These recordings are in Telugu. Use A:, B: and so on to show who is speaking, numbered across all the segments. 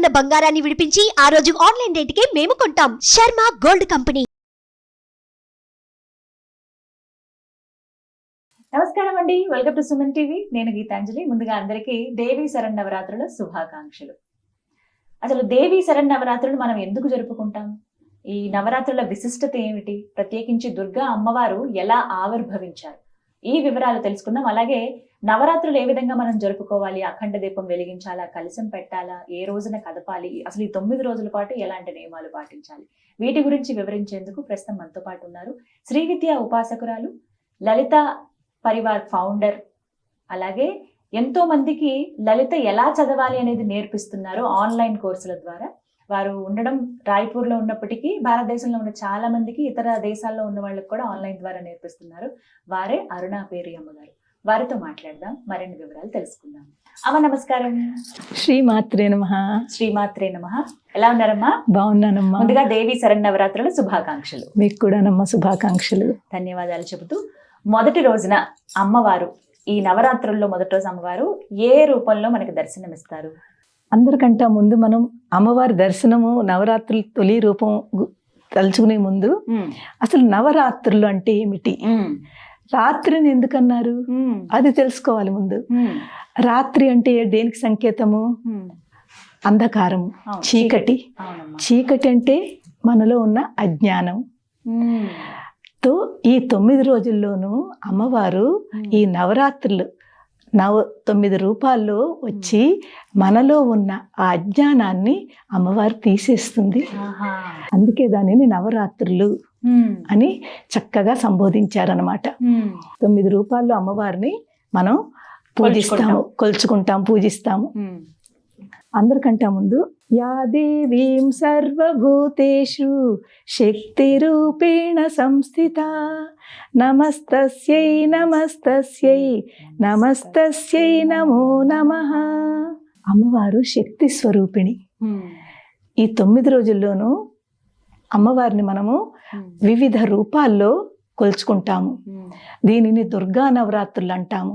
A: ఉన్న బంగారాన్ని విడిపించి ఆ రోజు ఆన్లైన్ రేటుకే మేము కొంటాం. Sharma gold company.
B: నమస్కారం అండి, వెల్కమ్ టు సుమన్ టీవీ. నేను గీతాంజలి. ముందుగా అందరికీ దేవీ శరన్నవరాత్రుల శుభాకాంక్షలు. అసలు దేవీ శరన్నవరాత్రులు మనం ఎందుకు జరుపుకుంటాం? ఈ నవరాత్రుల విశిష్టత ఏమిటి? ప్రత్యేకించి దుర్గా అమ్మవారు ఎలా ఆవిర్భవించారు? ఈ వివరాలు తెలుసుకుందాం. అలాగే నవరాత్రులు ఏ విధంగా మనం జరుపుకోవాలి? అఖండ దీపం వెలిగించాలా, కలశం పెట్టాలా, ఏ రోజున కదపాలి, అసలు ఈ 9 రోజుల పాటు ఎలాంటి నియమాలు పాటించాలి, వీటి గురించి వివరించేందుకు ప్రస్తుతం మనతో పాటు ఉన్నారు శ్రీ విద్యా ఉపాసకురాలు, లలిత పరివార్ ఫౌండర్, అలాగే ఎంతో మందికి లలిత ఎలా చదవాలి అనేది నేర్పిస్తున్నారు ఆన్లైన్ కోర్సుల ద్వారా. వారు ఉండడం రాయ్పూర్లో ఉన్నప్పటికీ భారతదేశంలో ఉన్న చాలా మందికి, ఇతర దేశాల్లో ఉన్న వాళ్ళకి కూడా ఆన్లైన్ ద్వారా నేర్పిస్తున్నారు. వారే అరుణా పేరి అమ్మగారు. వారితో మాట్లాడదాం, మరిన్ని వివరాలు తెలుసుకుందాం. అమ్మ నమస్కారం.
C: శ్రీమాత్రే నమః.
B: శ్రీమాత్రే నమః. ఎలా ఉన్నారమ్మా?
C: బాగున్నానమ్మా.
B: ముందుగా దేవీ శరన్నవరాత్రుల శుభాకాంక్షలు.
C: మీకు కూడా నమ్మ శుభాకాంక్షలు.
B: ధన్యవాదాలు చెబుతూ, మొదటి రోజున అమ్మవారు, ఈ నవరాత్రుల్లో మొదటి రోజు అమ్మవారు ఏ రూపంలో మనకి దర్శనమిస్తారు?
C: అందరికంటే ముందు మనం అమ్మవారి దర్శనము, నవరాత్రులు తొలి రూపం తలుచుకునే ముందు అసలు నవరాత్రులు అంటే ఏమిటి, రాత్రిని ఎందుకన్నారు అది తెలుసుకోవాలి ముందు. రాత్రి అంటే దేనికి సంకేతము? అంధకారము, చీకటి. చీకటి అంటే మనలో ఉన్న అజ్ఞానం. తో ఈ 9 రోజుల్లోనూ అమ్మవారు ఈ నవరాత్రులు 9 రూపాల్లో వచ్చి మనలో ఉన్న ఆ అజ్ఞానాన్ని అమ్మవారు తీసేస్తుంది. అందుకే దానిని నవరాత్రులు అని చక్కగా సంబోధించారనమాట. 9 రూపాల్లో అమ్మవారిని మనం పూజిస్తాము, కొలుచుకుంటాం, పూజిస్తాము. అందరికంటే ముందు యా దేవీం సర్వభూతేషు శక్తి రూపేణ సంస్థిత నమస్తస్యై నమస్తస్యై నమస్తస్యై నమో నమః. అమ్మవారు శక్తి స్వరూపిణి. ఈ 9 రోజుల్లోనూ అమ్మవారిని మనము వివిధ రూపాల్లో కొలుచుకుంటాము. దీనిని దుర్గా నవరాత్రులు అంటాము.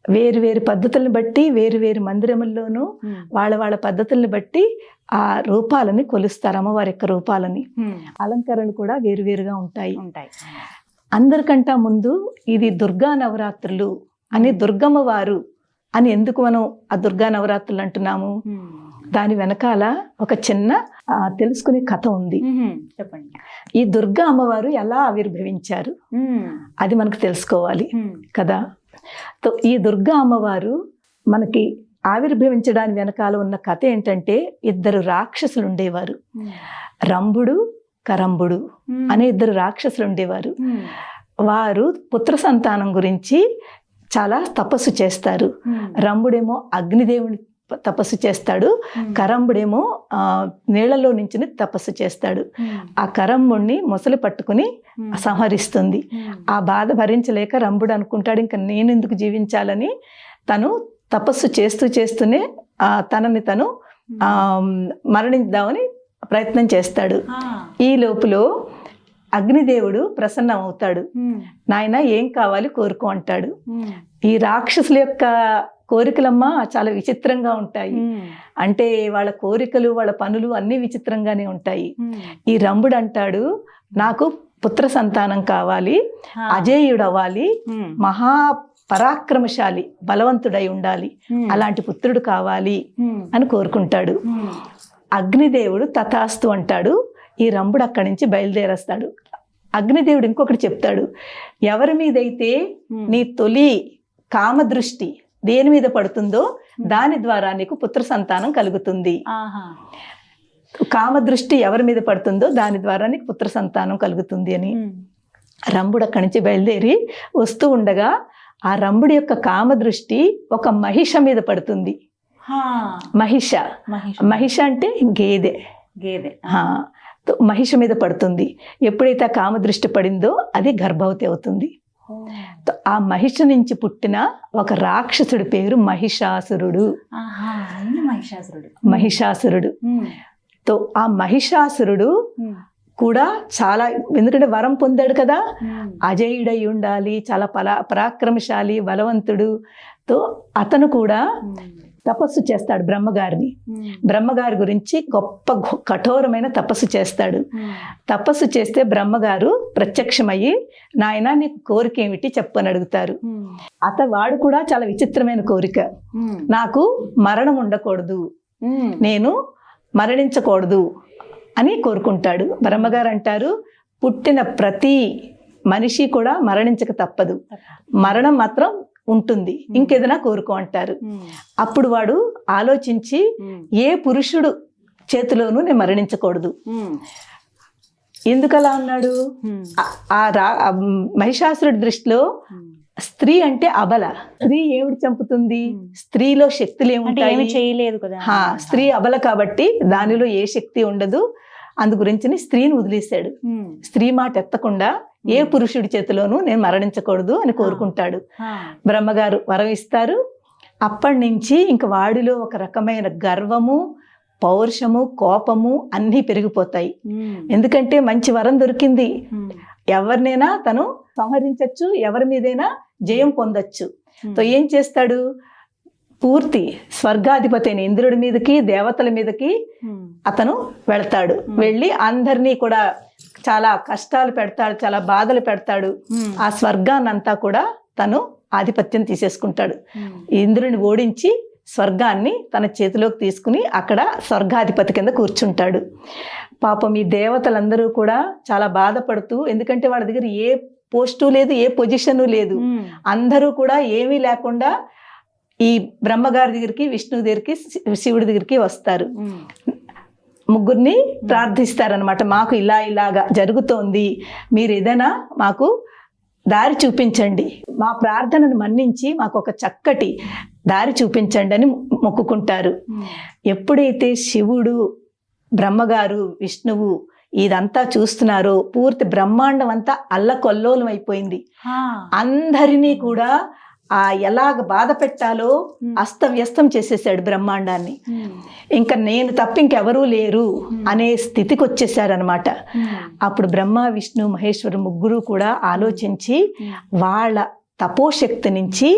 C: వేరు వేరు పద్ధతులను బట్టి, వేరు వేరు మందిరముల్లోనూ వాళ్ళ పద్ధతులను బట్టి ఆ రూపాలని కొలుస్తారు. అమ్మవారి యొక్క రూపాలని, అలంకరణలు కూడా వేరువేరుగా ఉంటాయి. అందరికంటే ముందు ఇది దుర్గా నవరాత్రులు అని, దుర్గమ్మ వారు అని ఎందుకు మనం ఆ దుర్గా నవరాత్రులు అంటున్నాము? దాని వెనకాల ఒక చిన్న తెలుసుకునే కథ ఉంది.
B: చెప్పండి.
C: ఈ దుర్గా అమ్మవారు ఎలా ఆవిర్భవించారు అది మనకు తెలుసుకోవాలి కదా. ఈ దుర్గా అమ్మవారు మనకి ఆవిర్భవించడానికి వెనకాల ఉన్న కథ ఏంటంటే, 2 రాక్షసులు ఉండేవారు. రంభుడు, కరంభుడు అనే 2 రాక్షసులు ఉండేవారు. వారు పుత్ర సంతానం గురించి చాలా తపస్సు చేస్తారు. రంభుడేమో అగ్నిదేవుని తపస్సు చేస్తాడు, కరంబుడేమో నీళ్లలో నుంచి తపస్సు చేస్తాడు. ఆ కరంబుడిని మొసలి పట్టుకుని సంహరిస్తుంది. ఆ బాధ భరించలేక రంభుడు అనుకుంటాడు, ఇంకా నేను ఎందుకు జీవించాలని తను తపస్సు చేస్తూనే తనని తను మరణిద్దామని ప్రయత్నం చేస్తాడు. ఈ లోపల అగ్నిదేవుడు ప్రసన్నం అవుతాడు. నాయన ఏం కావాలి కోరుకో అంటాడు. ఈ రాక్షసుల యొక్క కోరికలమ్మ చాలా విచిత్రంగా ఉంటాయి. అంటే వాళ్ళ కోరికలు, వాళ్ళ పనులు అన్ని విచిత్రంగానే ఉంటాయి. ఈ రంభుడు అంటాడు, నాకు పుత్ర సంతానం కావాలి, అజేయుడు అవ్వాలి, మహా పరాక్రమశాలి, బలవంతుడై ఉండాలి, అలాంటి పుత్రుడు కావాలి అని కోరుకుంటాడు. అగ్నిదేవుడు తథాస్తు అంటాడు. ఈ రంభుడు అక్కడి నుంచి బయలుదేరేస్తాడు. అగ్నిదేవుడు ఇంకొకటి చెప్తాడు, ఎవరి మీదైతే నీ తొలి కామదృష్టి దేని మీద పడుతుందో దాని ద్వారా నీకు పుత్ర సంతానం కలుగుతుంది. కామదృష్టి ఎవరి మీద పడుతుందో దాని ద్వారా నీకు పుత్ర సంతానం కలుగుతుంది అని. రంభుడు అక్కడి నుంచి బయలుదేరి వస్తూ ఉండగా ఆ రంభుడి యొక్క కామదృష్టి ఒక మహిష మీద పడుతుంది. మహిష అంటే గేదె. మహిష మీద పడుతుంది. ఎప్పుడైతే ఆ కామదృష్టి పడిందో అది గర్భవతి అవుతుంది. ఆ మహిష నుంచి పుట్టిన ఒక రాక్షసుడి పేరు మహిషాసురుడు. మహిషాసురుడు తో ఆ మహిషాసురుడు కూడా చాలా, ఎందుకంటే వరం పొందాడు కదా, అజేయుడై ఉండాలి, చాలా పరాక్రమశాలి, బలవంతుడు. తో అతను కూడా తపస్సు చేస్తాడు బ్రహ్మగారిని. బ్రహ్మగారి గురించి గొప్ప కఠోరమైన తపస్సు చేస్తాడు. తపస్సు చేస్తే బ్రహ్మగారు ప్రత్యక్షమయ్యి, నాయన నీకు కోరిక ఏమిటి చెప్పు అని అడుగుతారు. వాడు కూడా చాలా విచిత్రమైన కోరిక, నాకు మరణం ఉండకూడదు, నేను మరణించకూడదు అని కోరుకుంటాడు. బ్రహ్మగారు అంటారు, పుట్టిన ప్రతి మనిషి కూడా మరణించక తప్పదు, మరణం మాత్రం ఉంటుంది, ఇంకేదైనా కోరుకో అంటారు. అప్పుడు వాడు ఆలోచించి, ఏ పురుషుడు చేతిలోనూ నేను మరణించకూడదు. ఎందుకలా అన్నాడు? మహిషాసురుడి దృష్టిలో స్త్రీ అంటే అబల. స్త్రీ ఏమిటి చంపుతుంది? స్త్రీలో శక్తులు ఏముంటాయి?
B: చేయలేదు కదా.
C: స్త్రీ అబల కాబట్టి దానిలో ఏ శక్తి ఉండదు. అందు గురించి స్త్రీని వదిలేశాడు. స్త్రీ మాట ఎత్తకుండా ఏ పురుషుడి చేతిలోనూ నేను మరణించకూడదు అని కోరుకుంటాడు. బ్రహ్మగారు వరం ఇస్తారు. అప్పటి నుంచి ఇంక వాడిలో ఒక రకమైన గర్వము, పౌరుషము, కోపము అన్నీ పెరిగిపోతాయి. ఎందుకంటే మంచి వరం దొరికింది, ఎవరినైనా తను సంహరించచ్చు, ఎవరి మీదైనా జయం పొందొచ్చు. ఏం చేస్తాడు? పూర్తి స్వర్గాధిపతి అయిన ఇంద్రుడి మీదకి, దేవతల మీదకి అతను వెళ్తాడు. వెళ్ళి అందరినీ కూడా చాలా కష్టాలు పెడతాడు, చాలా బాధలు పెడతాడు. ఆ స్వర్గాన్నంతా కూడా తను ఆధిపత్యం తీసేసుకుంటాడు. ఇంద్రుని ఓడించి స్వర్గాన్ని తన చేతిలోకి తీసుకుని అక్కడ స్వర్గాధిపతి కింద కూర్చుంటాడు. పాపం ఈ దేవతలందరూ కూడా చాలా బాధపడుతూ, ఎందుకంటే వాళ్ళ దగ్గర ఏ పోస్టు లేదు, ఏ పొజిషను లేదు. అందరూ కూడా ఏమీ లేకుండా ఈ బ్రహ్మగారి దగ్గరికి, విష్ణువు దగ్గరికి, శివుడి దగ్గరికి వస్తారు. ముగ్గురిని ప్రార్థిస్తారనమాట, మాకు ఇలాగా జరుగుతోంది, మీరు ఏదైనా మాకు దారి చూపించండి, మా ప్రార్థనను మన్నించి మాకు ఒక చక్కటి దారి చూపించండి అని మొక్కుకుంటారు. ఎప్పుడైతే శివుడు, బ్రహ్మగారు, విష్ణువు ఇదంతా చూస్తున్నారో పూర్తి బ్రహ్మాండం అంతా అల్లకొల్లోలం అయిపోయింది. అందరినీ కూడా ఎలాగ బాధ పెట్టాలో అస్తవ్యస్తం చేసేసాడు బ్రహ్మాండాన్ని. ఇంకా నేను తప్ప ఇంకెవరూ లేరు అనే స్థితికి వచ్చేసారనమాట. అప్పుడు బ్రహ్మ, విష్ణు, మహేశ్వరు ముగ్గురు కూడా ఆలోచించి వాళ్ళ తపోశక్తి నుంచి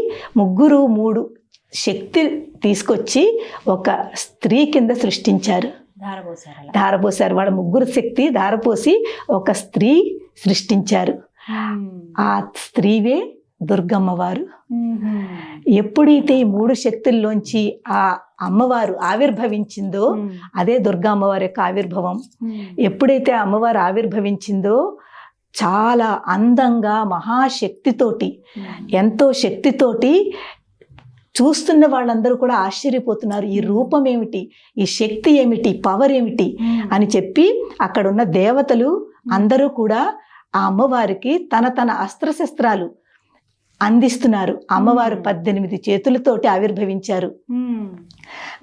C: ముగ్గురు 3 శక్తి తీసుకొచ్చి ఒక స్త్రీ కింద సృష్టించారు, ధారపోసారు. వాళ్ళ ముగ్గురు శక్తి ధారపోసి ఒక స్త్రీ సృష్టించారు. ఆ స్త్రీవే దుర్గమ్మవారు. ఎప్పుడైతే ఈ 3 శక్తుల్లోంచి ఆ అమ్మవారు ఆవిర్భవించిందో అదే దుర్గా అమ్మవారి యొక్క ఆవిర్భవం. ఎప్పుడైతే అమ్మవారు ఆవిర్భవించిందో చాలా అందంగా మహాశక్తితోటి, ఎంతో శక్తితోటి చూస్తున్న వాళ్ళందరూ కూడా ఆశ్చర్యపోతున్నారు. ఈ రూపం ఏమిటి, ఈ శక్తి ఏమిటి, పవర్ ఏమిటి అని చెప్పి అక్కడున్న దేవతలు అందరూ కూడా ఆ అమ్మవారికి తన అస్త్రశస్త్రాలు అందిస్తున్నారు. అమ్మవారు 18 చేతులతోటి ఆవిర్భవించారు.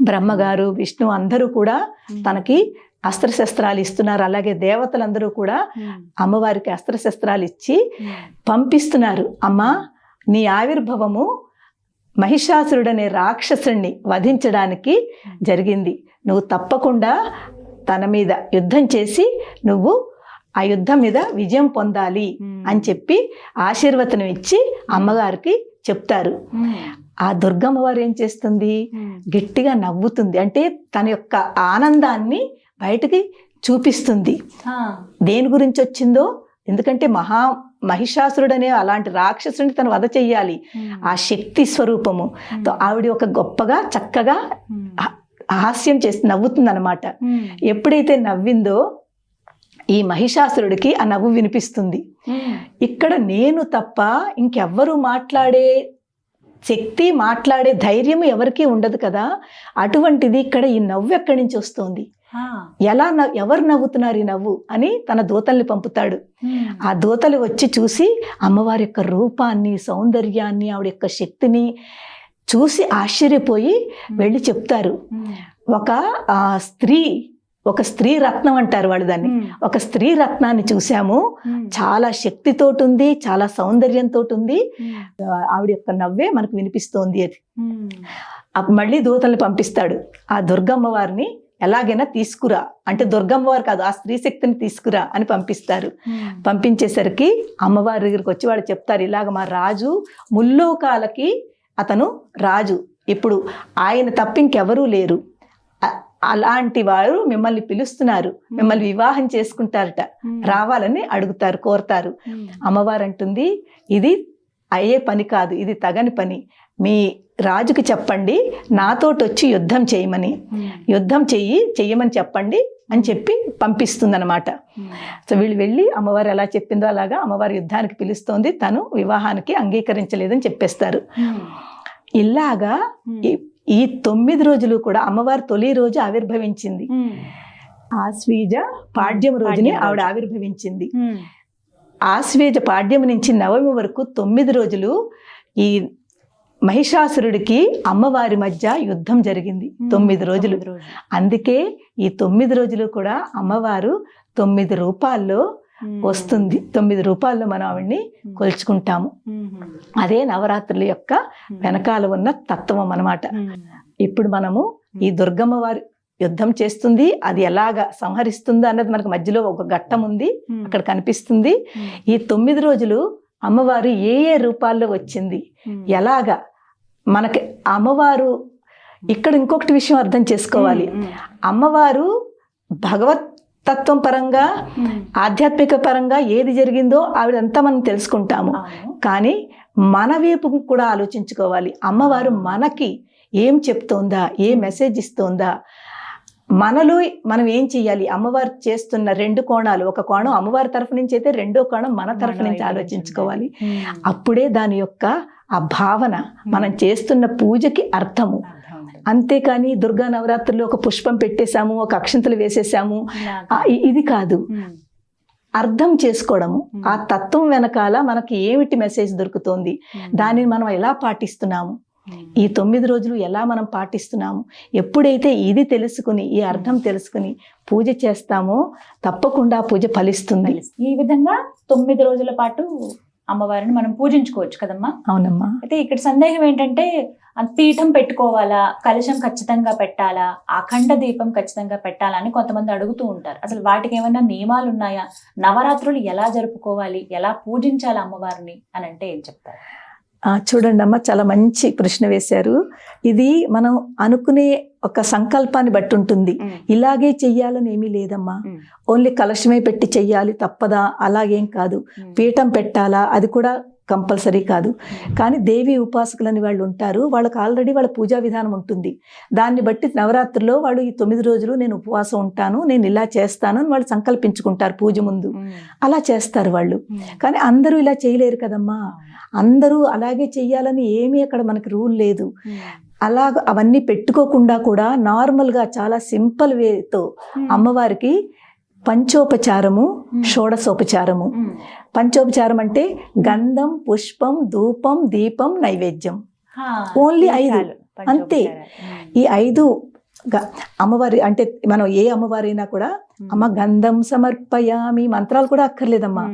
C: బ్రహ్మగారు, విష్ణు అందరూ కూడా తనకి అస్త్రశస్త్రాలు ఇస్తున్నారు. అలాగే దేవతలందరూ కూడా అమ్మవారికి అస్త్రశస్త్రాలు ఇచ్చి పంపిస్తున్నారు. అమ్మా, నీ ఆవిర్భవము మహిషాసురుడనే రాక్షసుని వధించడానికి జరిగింది. నువ్వు తప్పకుండా తన మీద యుద్ధం చేసి నువ్వు ఆ యుద్ధం మీద విజయం పొందాలి అని చెప్పి ఆశీర్వచనం ఇచ్చి అమ్మగారికి చెప్తారు. ఆ దుర్గమ్మవారు ఏం చేస్తుంది? గట్టిగా నవ్వుతుంది. అంటే తన యొక్క ఆనందాన్ని బయటకి చూపిస్తుంది. దేని గురించి వచ్చిందో, ఎందుకంటే మహిషాసురుడనే అలాంటి రాక్షసుని తను వధ చెయ్యాలి. ఆ శక్తి స్వరూపము ఆవిడ ఒక గొప్పగా చక్కగా హాస్యం చేసి నవ్వుతుంది అనమాట. ఎప్పుడైతే నవ్విందో ఈ మహిషాసురుడికి ఆ నవ్వు వినిపిస్తుంది. ఇక్కడ నేను తప్ప ఇంకెవ్వరూ మాట్లాడే శక్తి, మాట్లాడే ధైర్యం ఎవరికీ ఉండదు కదా. అటువంటిది ఇక్కడ ఈ నవ్వు ఎక్కడి నుంచి వస్తుంది, ఎవరు నవ్వుతున్నారు ఈ నవ్వు అని తన దూతల్ని పంపుతాడు. ఆ దూతలు వచ్చి చూసి అమ్మవారి యొక్క రూపాన్ని, సౌందర్యాన్ని, ఆవిడ యొక్క శక్తిని చూసి ఆశ్చర్యపోయి వెళ్ళి చెప్తారు. ఒక స్త్రీ రత్నం అంటారు వాళ్ళు దాన్ని. ఒక స్త్రీ రత్నాన్ని చూసాము, చాలా శక్తితోటి ఉంది, చాలా సౌందర్యంతో ఉంది, ఆవిడ యొక్క నవ్వే మనకు వినిపిస్తోంది అది. మళ్ళీ దూతల్ని పంపిస్తాడు. ఆ దుర్గమ్మవారిని ఎలాగైనా తీసుకురా అంటే, దుర్గమ్మవారు కాదు, ఆ స్త్రీ శక్తిని తీసుకురా అని పంపిస్తారు. పంపించేసరికి అమ్మవారి దగ్గరికి వచ్చి వాళ్ళు చెప్తారు, ఇలాగ మా రాజు ముల్లోకాలకి అతను రాజు, ఇప్పుడు ఆయన తప్ప ఇంకెవరూ లేరు, అలాంటి వారు మిమ్మల్ని పిలుస్తున్నారు, మిమ్మల్ని వివాహం చేసుకుంటారట, రావాలని అడుగుతారు, కోరతారు. అమ్మవారు అంటుంది, ఇది అయ్యే పని కాదు, ఇది తగని పని, మీ రాజుకి చెప్పండి నాతోటి వచ్చి యుద్ధం చేయమని, యుద్ధం చెయ్యమని చెప్పండి అని చెప్పి పంపిస్తుందన్నమాట. సో వీళ్ళు వెళ్ళి అమ్మవారు ఎలా చెప్పిందో అలాగా అమ్మవారి యుద్ధానికి పిలుస్తోంది, తను వివాహానికి అంగీకరించలేదని చెప్పేస్తారు. ఇలాగా ఈ 9 రోజులు కూడా అమ్మవారు తొలి రోజు ఆవిర్భవించింది, ఆశ్వీజ పాడ్యం రోజుని ఆవిడ ఆవిర్భవించింది. ఆశ్వీజ పాడ్యం నుంచి నవమి వరకు 9 రోజులు ఈ మహిషాసురుడికి అమ్మవారి మధ్య యుద్ధం జరిగింది 9 రోజులు. అందుకే ఈ 9 రోజులు కూడా అమ్మవారు 9 రూపాల్లో వస్తుంది, 9 రూపాల్లో మనం ఆవిడ్ని కొలుచుకుంటాము. అదే నవరాత్రుల యొక్క వెనకాల ఉన్న తత్వం అన్నమాట. ఇప్పుడు మనము ఈ దుర్గమ్మ వారి యుద్ధం చేస్తుంది, అది ఎలాగా సంహరిస్తుందో అన్నది మనకు మధ్యలో ఒక ఘట్టం ఉంది, అక్కడ కనిపిస్తుంది. ఈ 9 రోజులు అమ్మవారు ఏ ఏ రూపాల్లో వచ్చింది, ఎలాగా మనకి అమ్మవారు. ఇక్కడ ఇంకొకటి విషయం అర్థం చేసుకోవాలి, అమ్మవారు భగవత్ తత్వం పరంగా ఆధ్యాత్మిక పరంగా ఏది జరిగిందో ఆవిడంతా మనం తెలుసుకుంటాము. కానీ మన వైపు కూడా ఆలోచించుకోవాలి, అమ్మవారు మనకి ఏం చెప్తోందా, ఏ మెసేజ్ ఇస్తోందా, మనలో మనం ఏం చెయ్యాలి. అమ్మవారు చేస్తున్న 2 కోణాలు, ఒక కోణం అమ్మవారి తరఫు నుంచి అయితే, రెండో కోణం మన తరఫు నుంచి ఆలోచించుకోవాలి. అప్పుడే దాని యొక్క ఆ భావన, మనం చేస్తున్న పూజకి అర్థము. అంతేకాని దుర్గా నవరాత్రుల్లో ఒక పుష్పం పెట్టేశాము, ఒక అక్షంతలు వేసేసాము, ఇది కాదు. అర్థం చేసుకోవడము, ఆ తత్వం వెనకాల మనకి ఏమిటి మెసేజ్ దొరుకుతోంది, దానిని మనం ఎలా పాటిస్తున్నాము, ఈ 9 రోజులు ఎలా మనం పాటిస్తున్నాము. ఎప్పుడైతే ఇది తెలుసుకుని, ఈ అర్థం తెలుసుకుని పూజ చేస్తామో తప్పకుండా పూజ ఫలిస్తుంది.
B: ఈ విధంగా 9 రోజుల పాటు అమ్మవారిని మనం పూజించుకోవచ్చు కదమ్మా.
C: అవునమ్మా.
B: అయితే ఇక్కడ సందేహం ఏంటంటే, పీఠం పెట్టుకోవాలా, కలశం ఖచ్చితంగా పెట్టాలా, అఖండ దీపం ఖచ్చితంగా పెట్టాలా అని కొంతమంది అడుగుతూ ఉంటారు. అసలు వాటికి ఏమైనా నియమాలు ఉన్నాయా, నవరాత్రులు ఎలా జరుపుకోవాలి, ఎలా పూజించాలి అమ్మవారిని అని అంటే ఏం చెప్తారు?
C: చూడండి అమ్మ, చాలా మంచి ప్రశ్న వేశారు. ఇది మనం అనుకునే ఒక సంకల్పాన్ని బట్టి ఉంటుంది. ఇలాగే చెయ్యాలని ఏమీ లేదమ్మా, ఓన్లీ కలశమే పెట్టి చెయ్యాలి తప్పదా, అలాగేం కాదు. పీఠం పెట్టాలా, అది కూడా కంపల్సరీ కాదు. కానీ దేవి ఉపాసకులని వాళ్ళు ఉంటారు, వాళ్ళకి ఆల్రెడీ వాళ్ళ పూజా విధానం ఉంటుంది. దాన్ని బట్టి నవరాత్రుల్లో వాళ్ళు ఈ 9 రోజులు నేను ఉపవాసం ఉంటాను, నేను ఇలా చేస్తాను అని వాళ్ళు సంకల్పించుకుంటారు పూజ ముందు. అలా చేస్తారు వాళ్ళు. కానీ అందరూ ఇలా చేయలేరు కదమ్మా, అందరూ అలాగే చెయ్యాలని ఏమీ అక్కడ మనకి రూల్ లేదు. అలా అవన్నీ పెట్టుకోకుండా కూడా నార్మల్గా చాలా సింపుల్ వేతో అమ్మవారికి పంచోపచారము, షోడశోపచారము. పంచోపచారం అంటే గంధం, పుష్పం, ధూపం, దీపం, నైవేద్యం, ఓన్లీ 5 అంతే. ఈ 5 అమ్మవారి అంటే మనం ఏ అమ్మవారైనా కూడా అమ్మ గంధం సమర్పయామి, మంత్రాలు కూడా అక్కర్లేదమ్మా.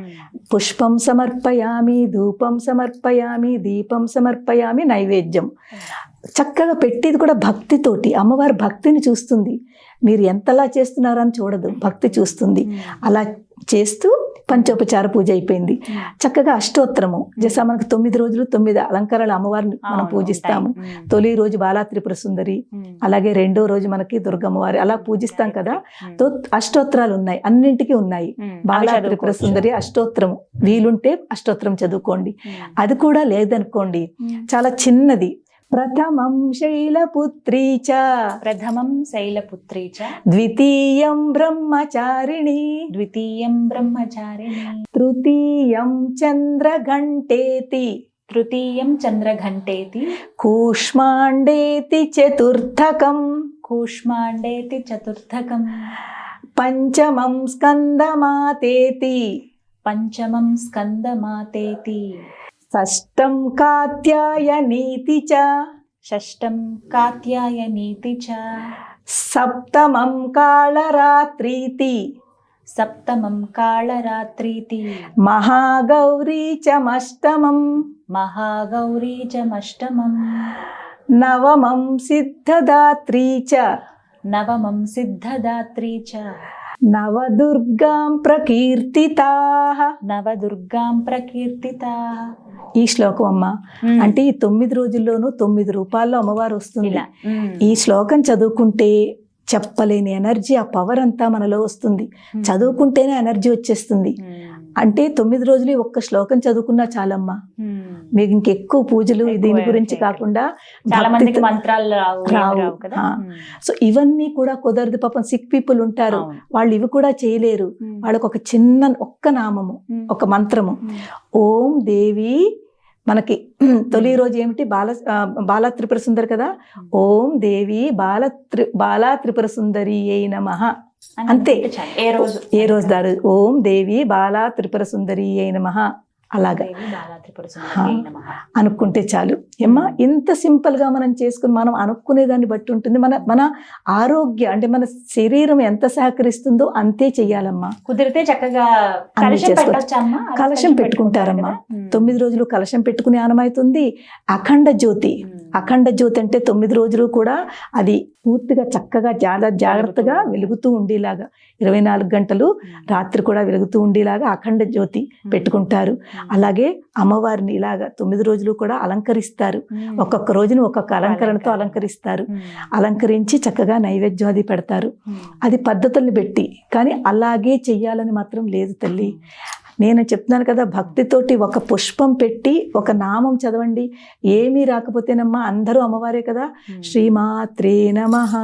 C: పుష్పం సమర్పయామి, ధూపం సమర్పయామి, దీపం సమర్పయామి, నైవేద్యం. చక్కగా పెట్టేది కూడా భక్తితోటి. అమ్మవారి భక్తిని చూస్తుంది, మీరు ఎంతలా చేస్తున్నారని చూడదు, భక్తి చూస్తుంది. అలా చేస్తూ పంచోపచార పూజ అయిపోయింది. చక్కగా అష్టోత్తరము జసా మనకు 9 రోజులు 9 అలంకారాల అమ్మవారిని మనం పూజిస్తాము. తొలి రోజు బాలా త్రిపుర సుందరి, అలాగే రెండో రోజు మనకి దుర్గమ్మవారి, అలా పూజిస్తాం కదా. అష్టోత్తరాలు ఉన్నాయి, అన్నింటికి ఉన్నాయి. బాలా త్రిపుర సుందరి అష్టోత్తరము, వీలుంటే అష్టోత్తరం చదువుకోండి. అది కూడా లేదనుకోండి, చాలా చిన్నది. ప్రథమం శైలపుత్రీ చ,
B: ప్రథమం శైలపుత్రీ చ,
C: ద్వితీయం బ్రహ్మచారిణి,
B: ద్వితీయం బ్రహ్మచారిణి,
C: తృతీయం చంద్రఘంటేతి,
B: తృతీయం చంద్రఘంటేతి,
C: కూష్మాండేతి చతుర్థకం,
B: కూష్మాండేతి చతుర్థకం,
C: పంచమం స్కందమాతేతి,
B: పంచమం స్కందమాతేతి,
C: షష్టం కాత్యాయనీతి చ,
B: షష్టం కాత్యాయనీతి చ,
C: సప్తమం కాళరాత్రీతి,
B: సప్తమం కాళరాత్రీతి,
C: మహాగౌరీ చమష్టమం,
B: మహాగౌరీ చమష్టమం,
C: నవమం సిద్ధదాత్రీ చ,
B: నవమం సిద్ధదాత్రీ చ,
C: నవదుర్గాం ప్రకీర్తితాః.
B: నవదుర్గాం ప్రకీర్తితాః.
C: ఈ శ్లోకం అమ్మ అంటే ఈ 9 రోజుల్లోనూ 9 రూపాల్లో అమ్మవారు వస్తుంది.
B: ఇలా
C: ఈ శ్లోకం చదువుకుంటే చెప్పలేని ఎనర్జీ, ఆ పవర్ అంతా మనలో వస్తుంది. చదువుకుంటేనే ఎనర్జీ వచ్చేస్తుంది. అంటే 9 రోజులు ఈ ఒక్క శ్లోకం చదువుకున్నా చాలమ్మా. మీకు ఇంకెక్కువ పూజలు దీని గురించి కాకుండా
B: చాలా మందికి
C: భక్తితో
B: మంత్రాలు రావు కదా.
C: సో ఇవన్నీ కూడా కుదరదు. పాపం సిక్ పీపుల్ ఉంటారు,
B: అవును.
C: వాళ్ళు ఇవి కూడా చేయలేరు. వాళ్ళకు ఒక చిన్న ఒక్క నామము, ఒక మంత్రము, ఓం దేవి. మనకి తొలి రోజు ఏమిటి, బాలా త్రిపుర సుందరి కదా. ఓం దేవి బాలా త్రిపుర సుందరి అయి నమః. అంతే. ఏ రోజు దారు ఓం దేవి బాలా త్రిపుర సుందరి అయి నమః. అలాగా అనుకుంటే చాలు ఏమ్మా. ఇంత సింపుల్ గా మనం చేసుకుని మనం అనుకునే దాన్ని బట్టి ఉంటుంది. మన ఆరోగ్య అంటే మన శరీరం ఎంత సహకరిస్తుందో అంతే చెయ్యాలమ్మా.
B: కుదిరితే చక్కగా
C: కలశం పెట్టుకుంటారమ్మా. 9 రోజులు కలశం పెట్టుకునే ఆనమైతుంది. అఖండ జ్యోతి అంటే 9 రోజులు కూడా అది పూర్తిగా చక్కగా జాగ్రత్తగా వెలుగుతూ ఉండేలాగా 24 గంటలు రాత్రి కూడా వెలుగుతూ ఉండేలాగా అఖండ జ్యోతి పెట్టుకుంటారు. అలాగే అమ్మవారిని ఇలాగా 9 రోజులు కూడా అలంకరిస్తారు. ఒక్కొక్క రోజును ఒక్కొక్క అలంకరణతో అలంకరిస్తారు. అలంకరించి చక్కగా నైవేద్యం అది పెడతారు. అది పద్ధతుల్ని పెట్టి, కానీ అలాగే చెయ్యాలని మాత్రం లేదు తల్లి. నేను చెప్తున్నాను కదా, భక్తితోటి ఒక పుష్పం పెట్టి ఒక నామం చదవండి. ఏమీ రాకపోతేనమ్మా అందరూ అమ్మవారే కదా. శ్రీమాత్రే నమః,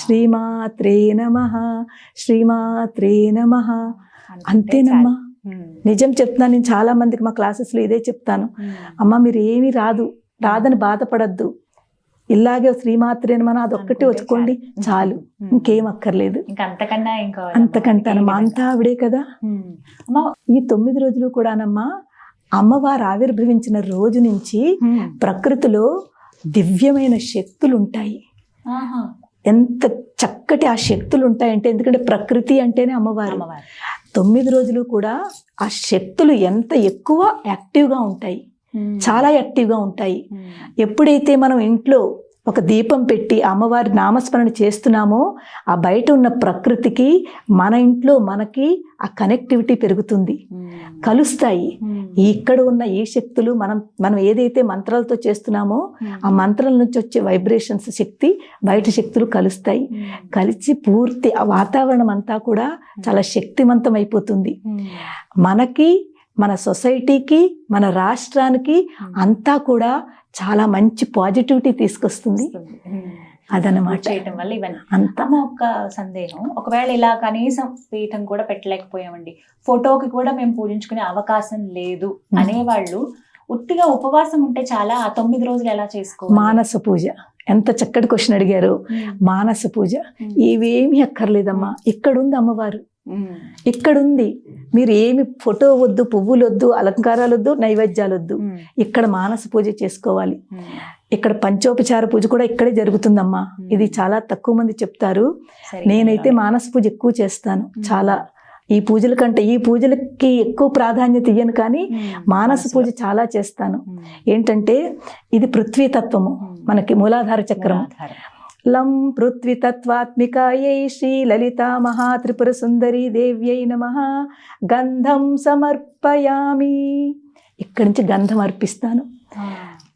C: శ్రీమాత్రే నమః, శ్రీమాత్రే నమః. అంతేనమ్మా. నిజం చెప్తున్నాను. నేను చాలా మందికి మా క్లాసెస్లో ఇదే చెప్తాను. అమ్మ మీరు ఏమీ రాదని బాధపడద్దు. ఇలాగే శ్రీమాత్రే నమః అదొక్కటి వచ్చుకోండి చాలు, ఇంకేం అక్కర్లేదు. అంతకంటానమ్మా, అంతా ఆవిడే కదా. ఈ 9 రోజులు కూడానమ్మా అమ్మవారు ఆవిర్భవించిన రోజు నుంచి ప్రకృతిలో దివ్యమైన శక్తులు ఉంటాయి. ఎంత చక్కటి ఆ శక్తులు ఉంటాయంటే, ఎందుకంటే ప్రకృతి అంటేనే అమ్మవారు. 9 రోజులు కూడా ఆ శక్తులు ఎంత ఎక్కువ యాక్టివ్గా ఉంటాయి, చాలా యాక్టివ్గా ఉంటాయి. ఎప్పుడైతే మనం ఇంట్లో ఒక దీపం పెట్టి అమ్మవారి నామస్మరణ చేస్తున్నామో, ఆ బయట ఉన్న ప్రకృతికి మన ఇంట్లో మనకి ఆ కనెక్టివిటీ పెరుగుతుంది, కలుస్తాయి. ఇక్కడ ఉన్న ఈ శక్తులు మనం ఏదైతే మంత్రాలతో చేస్తున్నామో ఆ మంత్రాల నుంచి వచ్చే వైబ్రేషన్స్ శక్తి బయట శక్తులు కలుస్తాయి. కలిసి పూర్తి ఆ వాతావరణం అంతా కూడా చాలా శక్తివంతం అయిపోతుంది. మనకి, మన సొసైటీకి, మన రాష్ట్రానికి అంతా కూడా చాలా మంచి పాజిటివిటీ తీసుకొస్తుంది. అదనమాట.
B: చేయటం వల్ల ఇవన్నీ అంతా. ఒక సందేహం, ఒకవేళ ఇలా కనీసం పీఠం కూడా పెట్టలేకపోయామండి, ఫోటోకి కూడా మేము పూజించుకునే అవకాశం లేదు అనేవాళ్ళు ఉట్టిగా ఉపవాసం ఉంటే చాలా, ఆ 9 రోజులు ఎలా చేసుకోవాలి?
C: మానస పూజ. ఎంత చక్కటి క్వశ్చన్ అడిగారు. మానస పూజ ఇవేమీ అక్కర్లేదమ్మా. ఇక్కడుంది అమ్మవారు, ఇక్కడుంది. మీరు ఏమి ఫోటో వద్దు, పువ్వులు వద్దు, అలంకారాలు వద్దు, నైవేద్యాలు వద్దు. ఇక్కడ మానస పూజ చేసుకోవాలి. ఇక్కడ పంచోపచార పూజ కూడా ఇక్కడే జరుగుతుందమ్మా. ఇది చాలా తక్కువ మంది చెప్తారు. నేనైతే మానస పూజ ఎక్కువ చేస్తాను. చాలా ఈ పూజల కంటే ఈ పూజలకి ఎక్కువ ప్రాధాన్యత ఇయ్యను, కానీ మానస పూజ చాలా చేస్తాను. ఏంటంటే ఇది పృథ్వీతత్వము, మనకి మూలాధార చక్రం. లం పృథ్వీతత్వాత్మికాయై శ్రీ లలితా మహాత్రిపుర సుందరి దేవ్యై నమః గంధం సమర్పయామి. ఇక్కడి నుంచి గంధం అర్పిస్తాను.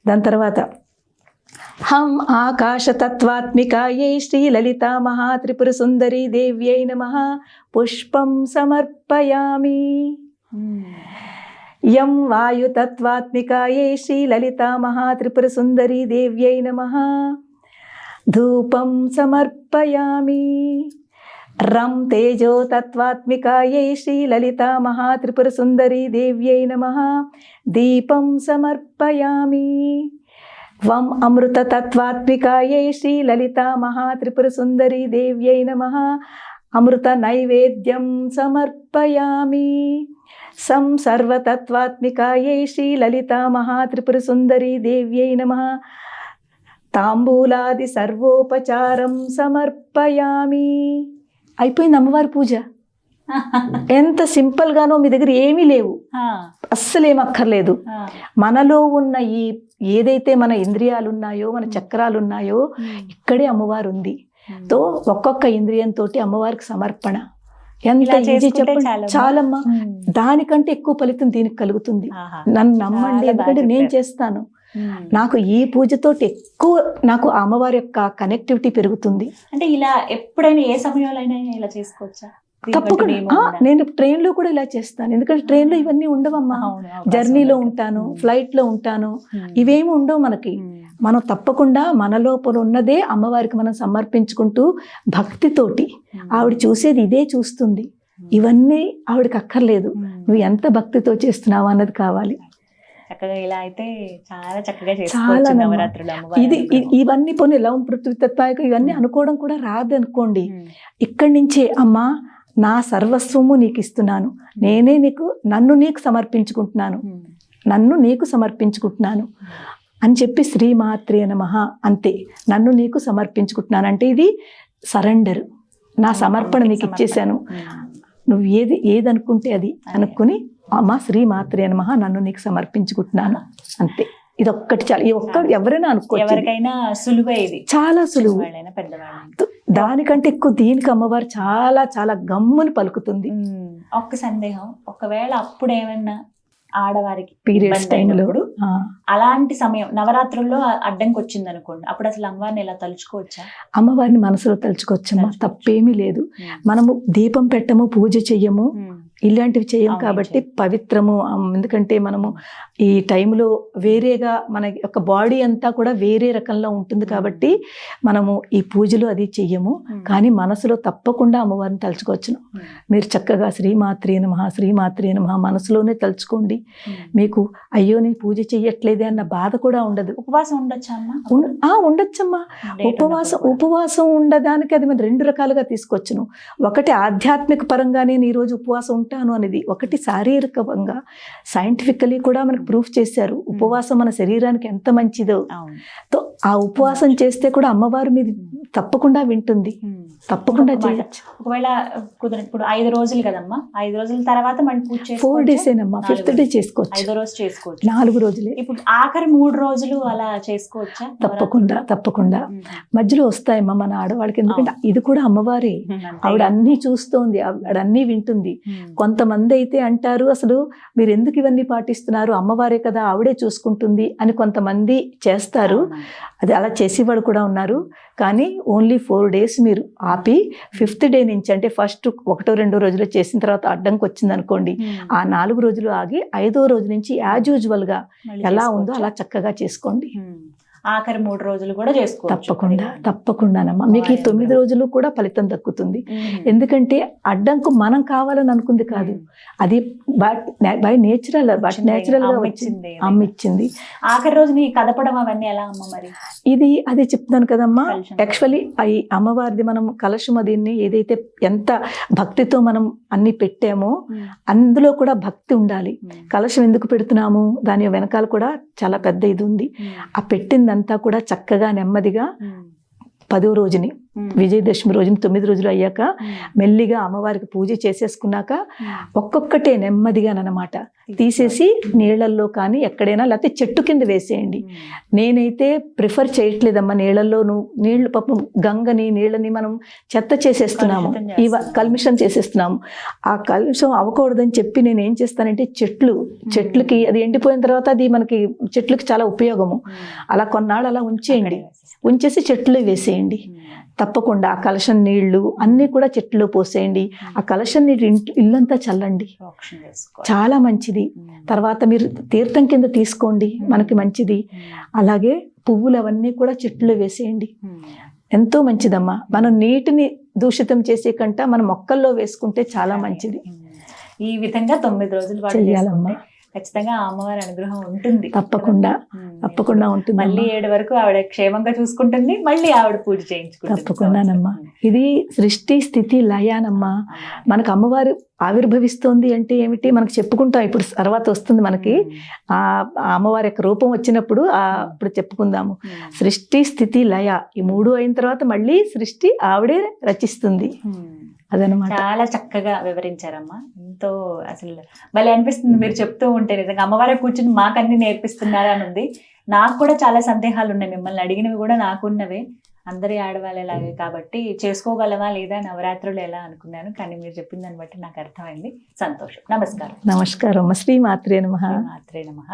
C: దాని తర్వాత హం ఆకాశతత్వాత్మికాయై శ్రీ లలితా మహాత్రిపుర సుందరి దేవ్యై నమః పుష్పం సమర్పయామి. యం వాయుతత్వాత్మికాయై శ్రీ లలితా మహాత్రిపుర సుందరి దేవ్యై నమః ధూపం సమర్పయామి. రం తేజోతత్వాత్మికాయై శ్రీ లలితా మహాత్రిపుర సుందరి దేవ్యై నమః దీపం సమర్పయామి. వం అమృతతత్వాత్మికాయై శ్రీ లలితా మహాత్రిపుర సుందరి దేవ్యై నమః అమృత నైవేద్యం సమర్పయామి. సం సర్వతత్వాత్మికాయై శ్రీ లలితా మహాత్రిపుర సుందరి దేవ్యై నమః తాంబూలాది సర్వోపచారం సమర్పయామి. అయిపోయింది అమ్మవారి పూజ. ఎంత సింపుల్ గానో. మీ దగ్గర ఏమీ లేవు, అస్సలేం అక్కర్లేదు. మనలో ఉన్న ఈ ఏదైతే మన ఇంద్రియాలు ఉన్నాయో, మన చక్రాలు ఉన్నాయో, ఇక్కడే అమ్మవారు ఉంది. తో ఒక్కొక్క ఇంద్రియంతో అమ్మవారికి సమర్పణ. ఎంత
B: ఇలా
C: ఈజీ
B: చేసుకుంటే
C: చెప్పండి,
B: చాలమ్మా.
C: చాలమ్మా. దానికంటే ఎక్కువ ఫలితం దీనికి కలుగుతుంది.
B: ఆహా.
C: నన్ను నమ్మండి,
B: చాలా
C: ఎందుకంటే
B: బాగా
C: నేను
B: చెప్పారు.
C: చేస్తాను. నాకు ఈ పూజతోటి ఎక్కువ నాకు ఆ అమ్మవారి యొక్క కనెక్టివిటీ పెరుగుతుంది.
B: అంటే ఇలా ఎప్పుడైనా ఏ సమయంలో అయినా ఇలా చేసుకోవచ్చా? దీనికంటూ
C: తప్పకుండా
B: నియమం ఉందా?
C: నేను ట్రైన్ లో కూడా ఇలా చేస్తాను. ఎందుకంటే ట్రైన్ లో ఇవన్నీ ఉండవమ్మా.
B: అవును, అవకాశం
C: జర్నీలో
B: ఉండదు.
C: ఉంటాను, ఫ్లైట్ లో ఉంటాను,
B: ఉమ్.
C: ఇవేమి ఉండవు మనకి. మనం తప్పకుండా మన లోపల ఉన్నదే అమ్మవారికి మనం సమర్పించుకుంటూ భక్తితోటి, ఆవిడ చూసేది ఇదే చూస్తుంది. ఇవన్నీ ఆవిడకి అక్కర్లేదు, నువ్వు ఎంత భక్తితో చేస్తున్నావు అన్నది కావాలి.
B: చక్కగా ఇలా అయితే చాలా చక్కగా
C: చాలా
B: చేసుకోవచ్చు
C: నమ్మా.
B: నవరాత్రులు అమ్మవారి
C: ఇది
B: అనుగ్రహం.
C: ఇవన్నీ పోనీ లవం పృథ్వీతత్వాయక ఇవన్నీ అనుకోవడం కూడా రాదనుకోండి. ఇక్కడి నుంచే అమ్మా నా సర్వస్వము నీకు ఇస్తున్నాను, నేనే నన్ను నీకు సమర్పించుకుంటున్నాను, నన్ను నీకు సమర్పించుకుంటున్నాను అని చెప్పి శ్రీమాత్రే నమః అంతే. నన్ను నీకు సమర్పించుకుంటున్నాను అంటే ఇది సరెండర్, నా సమర్పణ నీకు ఇచ్చేసాను. నువ్వు ఏది అనుకుంటే అది అనుకుని అమ్మ శ్రీమాత్రే నమః నన్ను నీకు సమర్పించుకుంటున్నాను అంతే. ఇది ఒక్కటి చాలు. ఈ ఒక్కటి ఎవరైనా అనుకోవచ్చు,
B: ఎవరికైనా సులువే ఇది,
C: చాలా సులువు.
B: వాళ్ళైనా పెద్దవాళ్ళైనా.
C: దానికంటే ఎక్కువ దీనికి అమ్మవారు చాలా చాలా గమ్ముని పలుకుతుంది.
B: ఒక్క సందేహం, ఒకవేళ అప్పుడు ఏమన్నా ఆడవారికి
C: పీరియడ్స్
B: ఇబ్బంది
C: టైంలో
B: అయినప్పుడు, అలాంటి సమయం నవరాత్రుల్లో అడ్డంకి వచ్చింది అనుకోండి, అప్పుడు అసలు అమ్మవారిని ఎలా తలుచుకోవచ్చా?
C: అమ్మవారిని మనసులో తలుచుకోవచ్చమ్మా, తప్పేమీ లేదు. మనము దీపం పెట్టము, పూజ చెయ్యము, ఇలాంటివి చేయం
B: అవును,
C: కాబట్టి పవిత్రము. ఎందుకంటే మనము ఈ టైంలో వేరేగా మన యొక్క బాడీ అంతా కూడా వేరే రకంలో ఉంటుంది కాబట్టి మనము ఈ పూజలు అది చెయ్యము. కానీ మనసులో తప్పకుండా అమ్మవారిని తలుచుకోవచ్చును. మీరు చక్కగా శ్రీమాత్రే నమః శ్రీమాత్రే నమః మనసులోనే తలుచుకోండి. మీకు అయ్యో నేను పూజ చెయ్యట్లేదే అన్న బాధ కూడా ఉండదు.
B: ఉపవాసం ఉండొచ్చా అమ్మ?
C: ఉండొచ్చమ్మా. ఉపవాసం ఉండడానికి అది మనం రెండు రకాలుగా తీసుకోవచ్చును. ఒకటి ఆధ్యాత్మిక పరంగా నేను ఈరోజు ఉపవాసం ఉంటాను అనేది, ఒకటి శారీరకంగా సైంటిఫికలీ కూడా మనకు ప్రూఫ్ చేశారు ఉపవాసం మన శరీరానికి ఎంత మంచిదో. ఆ ఉపవాసం చేస్తే కూడా అమ్మవారు మీద తప్పకుండా వింటుంది, తప్పకుండా చేయొచ్చు.
B: ఒకవేళ కుదరదు, ఇప్పుడు 5 రోజులు కదమ్మా, 5 రోజుల తర్వాత మళ్ళీ పూజ
C: 4 days ఏనమ్మా, 5th day చేసుకోవచ్చు.
B: 5వ రోజు చేసుకోవచ్చు,
C: 4 రోజులే.
B: ఇప్పుడు ఆఖరి 3 రోజులు అలా చేసుకోవచ్చా?
C: తప్పకుండా మధ్యలో వస్తాయమ్మా మన ఆడవాళ్ళకి. ఎందుకంటే ఇది కూడా అమ్మవారే, ఆవిడ అన్ని చూస్తోంది, ఆవిడ అన్ని వింటుంది. కొంతమంది అయితే అంటారు అసలు మీరు ఎందుకు ఇవన్నీ పాటిస్తున్నారు, అమ్మవారే కదా ఆవిడే చూసుకుంటుంది అని కొంతమంది చేస్తారు. అది అలా చేసేవాడు కూడా ఉన్నారు. కానీ ఓన్లీ 4 days మీరు ఆపి 5th day నుంచి, అంటే ఫస్ట్ 1-2 రోజులు చేసిన తర్వాత అడ్డంకి వచ్చింది అనుకోండి, ఆ 4 రోజులు ఆగి 5వ రోజు నుంచి యాజ్ యూజువల్ గా ఎలా ఉందో అలా చక్కగా చేసుకోండి.
B: ఆఖరి 3 రోజులు కూడా చేసుకోవచ్చు.
C: తప్పకుండానమ్మా. మీకు ఈ 9 రోజులు కూడా ఫలితం దక్కుతుంది. ఎందుకంటే అడ్డంకు మనం కావాలని అనుకుంది కాదు, అది బై నేచురల్ గా వచ్చింది, అమ్మ ఇచ్చింది.
B: ఆఖరి రోజు నీ కదపడం అవన్నీ ఎలా అమ్మ మరి?
C: ఇది అదే చెప్తున్నాను కదమ్మా. యాక్చువల్లీ ఈ అమ్మవారిది మనం కలశం దీన్ని ఏదైతే ఎంత భక్తితో మనం అన్ని పెట్టామో అందులో కూడా భక్తి ఉండాలి. కలశం ఎందుకు పెడుతున్నాము, దాని వెనకాల కూడా చాలా పెద్ద ఇది ఉంది. ఆ పెట్టిందంతా కూడా చక్కగా నెమ్మదిగా 10వ రోజుని, విజయదశమి రోజుని 9 రోజులు అయ్యాక మెల్లిగా అమ్మవారికి పూజ చేసేసుకున్నాక ఒక్కొక్కటే నెమ్మదిగానమాట తీసేసి నీళ్ళల్లో కానీ ఎక్కడైనా, లేకపోతే చెట్టు కింద వేసేయండి. నేనైతే ప్రిఫర్ చేయట్లేదమ్మా నీళ్ళల్లో. నీళ్లు పాపం గంగని నీళ్ళని మనం చెత్త చేసేస్తున్నాము, కల్మిషం చేసేస్తున్నాము. ఆ కల్మిషం అవ్వకూడదని చెప్పి నేను ఏం చేస్తానంటే చెట్లకి అది ఎండిపోయిన తర్వాత అది మనకి చెట్లకి చాలా ఉపయోగము. అలా కొన్నాళ్ళు అలా ఉంచేసి చెట్లు వేసేయండి. తప్పకుండా ఆ కలశం నీళ్లు అన్నీ కూడా చెట్టులో పోసేయండి. ఆ కలశం నీళ్ళు ఇల్లంతా చల్లండి, చాలా మంచిది. తర్వాత మీరు తీర్థం కింద తీసుకోండి, మనకి మంచిది. అలాగే పువ్వులు అవన్నీ కూడా చెట్టులో వేసేయండి, ఎంతో మంచిదమ్మా. మనం నీటిని దూషితం చేసే కంట మనం మొక్కల్లో వేసుకుంటే చాలా మంచిది.
B: ఈ విధంగా 9 రోజులు చేయాలమ్మా. ఖచ్చితంగా అమ్మవారి అనుగ్రహం ఉంటుంది,
C: తప్పకుండా ఉంటుంది.
B: మళ్ళీ 7 వరకు ఆవిడ క్షేమంగా చూసుకుంటుంది, మళ్ళీ ఆవిడ పూజ చేయించుకుంటుంది.
C: తప్పకుండానమ్మా. ఇది సృష్టి స్థితి లయానమ్మా. మనకు అమ్మవారు ఆవిర్భవిస్తోంది అంటే ఏమిటి మనకు చెప్పుకుంటాం. ఇప్పుడు తర్వాత వస్తుంది మనకి ఆ అమ్మవారి యొక్క రూపం వచ్చినప్పుడు అప్పుడు చెప్పుకుందాము. సృష్టి స్థితి లయ ఈ 3 అయిన తర్వాత మళ్ళీ సృష్టి ఆవిడే రచిస్తుంది. అదనమాట.
B: చాలా చక్కగా వివరించారమ్మా. ఎంతో అసలు భలే అనిపిస్తుంది మీరు చెప్తూ ఉంటే. నిజంగా అమ్మవారే కూర్చుని మాకు అన్ని నేర్పిస్తున్నారా అని ఉంది. నాకు కూడా చాలా సందేహాలు ఉన్నాయి, మిమ్మల్ని అడిగినవి కూడా నాకున్నవే. అందరి ఆడవాళ్ళలాగే కాబట్టి చేసుకోగలమా లేదా నవరాత్రులు ఎలా అనుకున్నాను, కానీ మీరు చెప్పిన దాన్ని బట్టి నాకు అర్థమైంది. సంతోషం. నమస్కారం.
C: నమస్కారం. శ్రీమాత్రే నమః.
B: మాత్రే నమః.